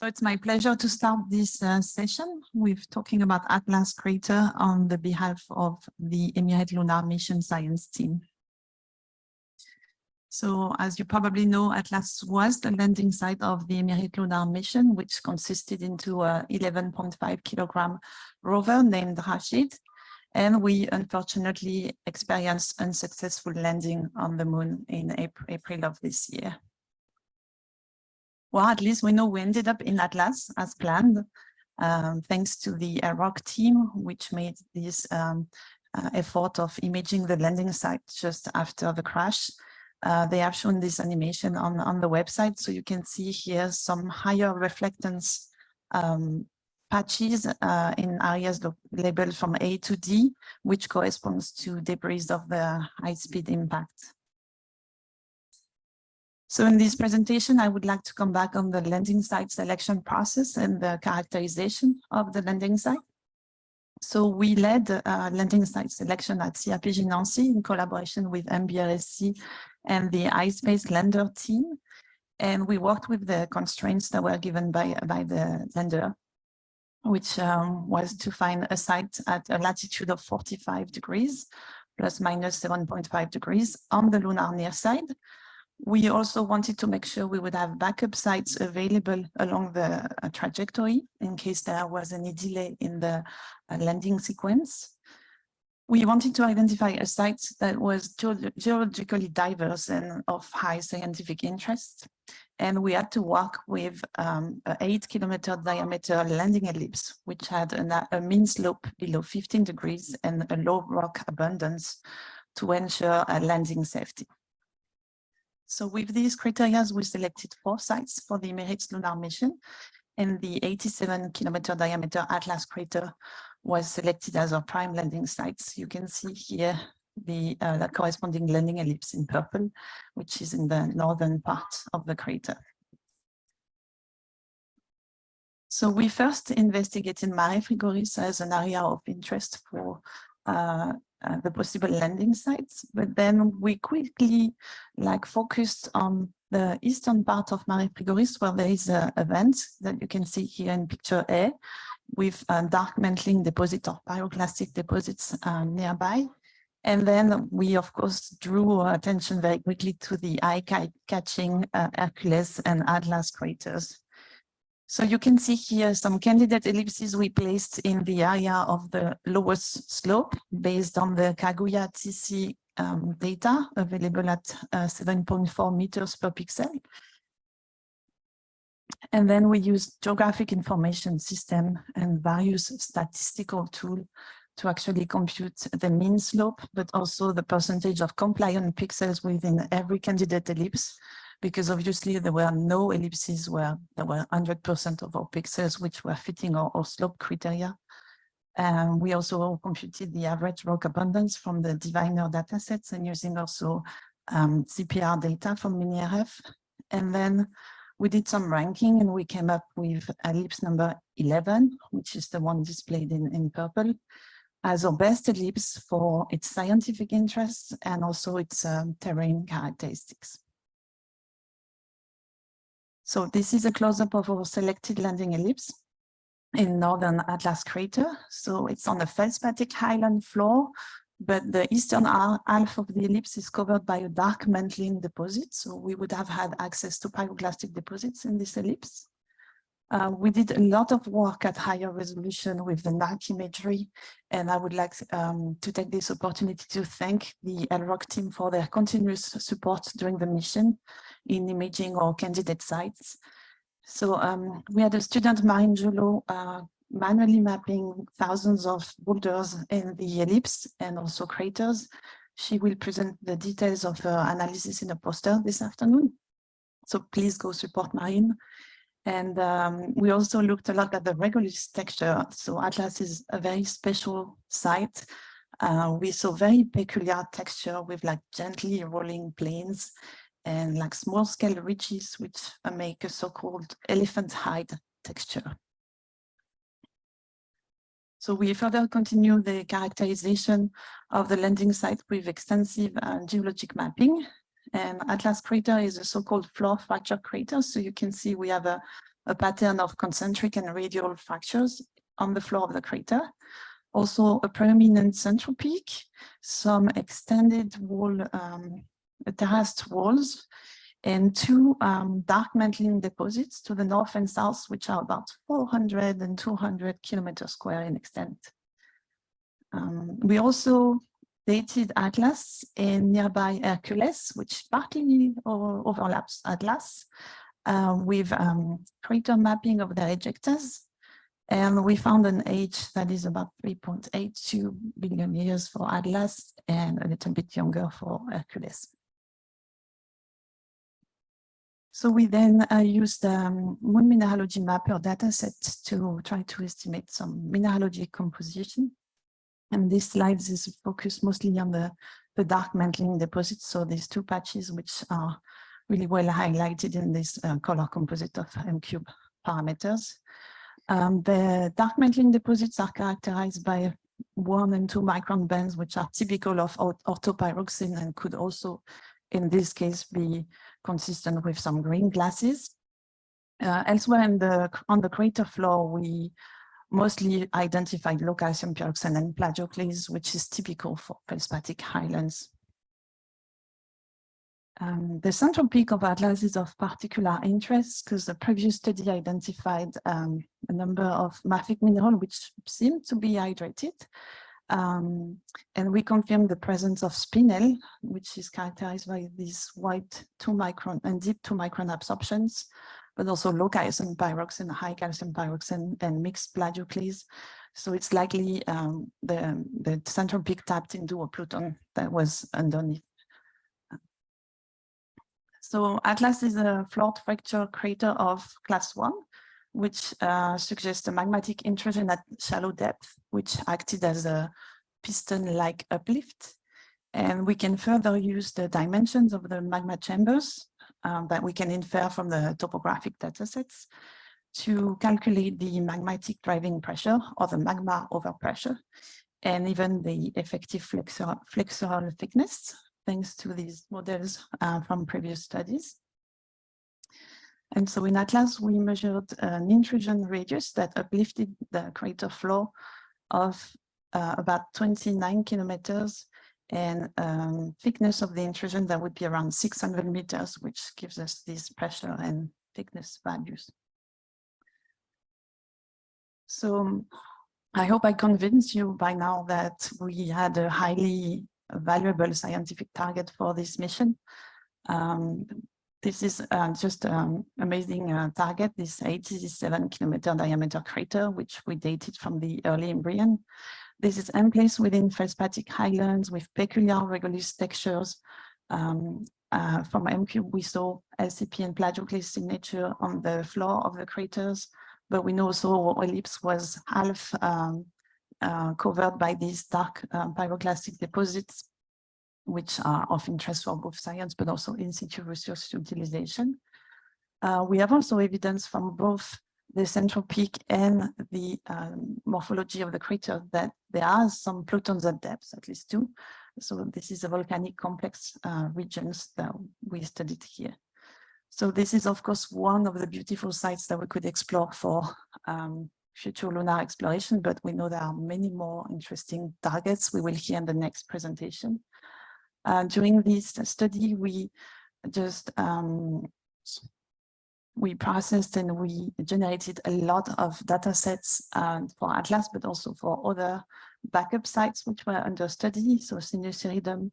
So it's my pleasure to start this session with talking about Atlas crater on the behalf of the Emirates Lunar Mission Science team. So as you probably know, Atlas was the landing site of the Emirates Lunar mission, which consisted into a 11.5 kilogram rover named Rashid. And we unfortunately experienced unsuccessful landing on the moon in April of this year. Well, at least we know we ended up in Atlas as planned, thanks to the ROC team, which made this effort of imaging the landing site just after the crash. They have shown this animation on the website, so you can see here some higher reflectance patches in areas labeled from A to D, which corresponds to debris of the high-speed impact. So in this presentation, I would like to come back on the landing site selection process and the characterization of the landing site. So we led landing site selection at CRPG Nancy in collaboration with MBRSC and the iSpace Lander team. And we worked with the constraints that were given by the lander, which was to find a site at a latitude of 45 degrees, plus minus 7.5 degrees on the lunar near side. We also wanted to make sure we would have backup sites available along the trajectory in case there was any delay in the landing sequence. We wanted to identify a site that was geologically diverse and of high scientific interest. And we had to work with an 8-kilometer diameter landing ellipse, which had a mean slope below 15 degrees and a low rock abundance to ensure landing safety. So with these criteria, we selected 4 sites for the Emirates Lunar mission, and the 87-kilometer diameter Atlas crater was selected as our prime landing sites. You can see here the corresponding landing ellipse in purple, which is in the northern part of the crater. So we first investigated Mare Frigoris as an area of interest for the possible landing sites, but then we quickly focused on the eastern part of Mare Frigoris, where there is a vent that you can see here in picture A, with dark mantling deposit or pyroclastic deposits nearby. And then we, of course, drew attention very quickly to the eye-catching Hercules and Atlas craters. So you can see here some candidate ellipses we placed in the area of the lowest slope based on the Kaguya TC data available at 7.4 meters per pixel. And then we used geographic information system and various statistical tools to actually compute the mean slope, but also the percentage of compliant pixels within every candidate ellipse, because obviously there were no ellipses where there were 100% of our pixels which were fitting our slope criteria. And we also computed the average rock abundance from the Diviner datasets and using also CPR data from MiniRF. And then we did some ranking and we came up with ellipse number 11, which is the one displayed in purple, as our best ellipse for its scientific interests and also its terrain characteristics. So this is a close-up of our selected landing ellipse in northern Atlas crater. So it's on a feldspathic highland floor, but the eastern half of the ellipse is covered by a dark mantling deposit. So we would have had access to pyroclastic deposits in this ellipse. We did a lot of work at higher resolution with the NAC imagery, and I would like to take this opportunity to thank the LROC team for their continuous support during the mission in imaging our candidate sites. So we had a student, Marine Jolo, manually mapping thousands of boulders in the ellipse and also craters. She will present the details of her analysis in a poster this afternoon. So please go support Marine. And we also looked a lot at the regolith texture. So Atlas is a very special site. We saw very peculiar texture with gently rolling plains and small scale ridges, which make a so-called elephant hide texture. So we further continue the characterization of the landing site with extensive geologic mapping. And Atlas crater is a so-called floor fracture crater. So you can see we have a a pattern of concentric and radial fractures on the floor of the crater. Also a prominent central peak, some extended wall, terraced walls, and two dark mantling deposits to the north and south, which are about 400 and 200 kilometers square in extent. We also dated Atlas and nearby Hercules, which partly overlaps Atlas, with crater mapping of the ejectors. And we found an age that is about 3.82 billion years for Atlas and a little bit younger for Hercules. So we then used Moon Mineralogy Mapper dataset to try to estimate some mineralogy composition. And this slide is focused mostly on the dark mantling deposits. So these two patches, which are really well highlighted in this color composite of M-cube parameters. The dark mantling deposits are characterized by 1 and 2 micron bands, which are typical of orthopyroxene and could also, in this case, be consistent with some green glasses. Elsewhere on the crater floor, we mostly identified low calcium pyroxene and plagioclase, which is typical for feldspathic highlands. The central peak of Atlas is of particular interest because the previous study identified a number of mafic minerals which seem to be hydrated. And we confirmed the presence of spinel, which is characterized by these white 2 micron and deep 2 micron absorptions, but also low calcium pyroxene, high calcium pyroxene, and mixed plagioclase. So it's likely the central peak tapped into a pluton that was underneath. So Atlas is a floored fracture crater of class 1, which suggests a magmatic intrusion at shallow depth, which acted as a piston-like uplift. And we can further use the dimensions of the magma chambers that we can infer from the topographic datasets to calculate the magmatic driving pressure or the magma overpressure, and even the effective flexural thickness, thanks to these models from previous studies. And so in Atlas, we measured an intrusion radius that uplifted the crater floor of about 29 kilometers and thickness of the intrusion that would be around 600 meters, which gives us these pressure and thickness values. So I hope I convinced you by now that we had a highly valuable scientific target for this mission. This is just an amazing target, this 87-kilometer diameter crater, which we dated from the early Imbrian. This is emplaced within feldspathic highlands with peculiar regolith textures. From M-cube, we saw LCP and plagioclase signature on the floor of the craters, but we know also ellipse was half covered by these dark pyroclastic deposits, which are of interest for both science, but also in situ resource utilization. We have also evidence from both the central peak and the morphology of the crater that there are some plutons at depth, at least 2. So this is a volcanic complex regions that we studied here. So this is, of course, one of the beautiful sites that we could explore for future lunar exploration, but we know there are many more interesting targets we will hear in the next presentation. During this study, we just we processed and we generated a lot of data sets for Atlas, but also for other backup sites which were under study, so Sinus Iridum,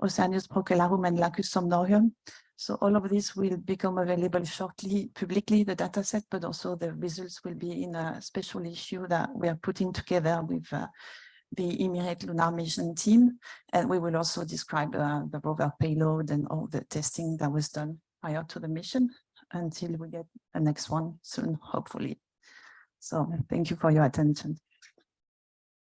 Oceanus Procellarum, and Lacus Somnorium. So all of this will become available shortly publicly, the data set, but also the results will be in a special issue that we are putting together with the Emirates Lunar Mission team. And we will also describe the rover payload and all the testing that was done prior to the mission until we get the next one soon, hopefully. So thank you for your attention.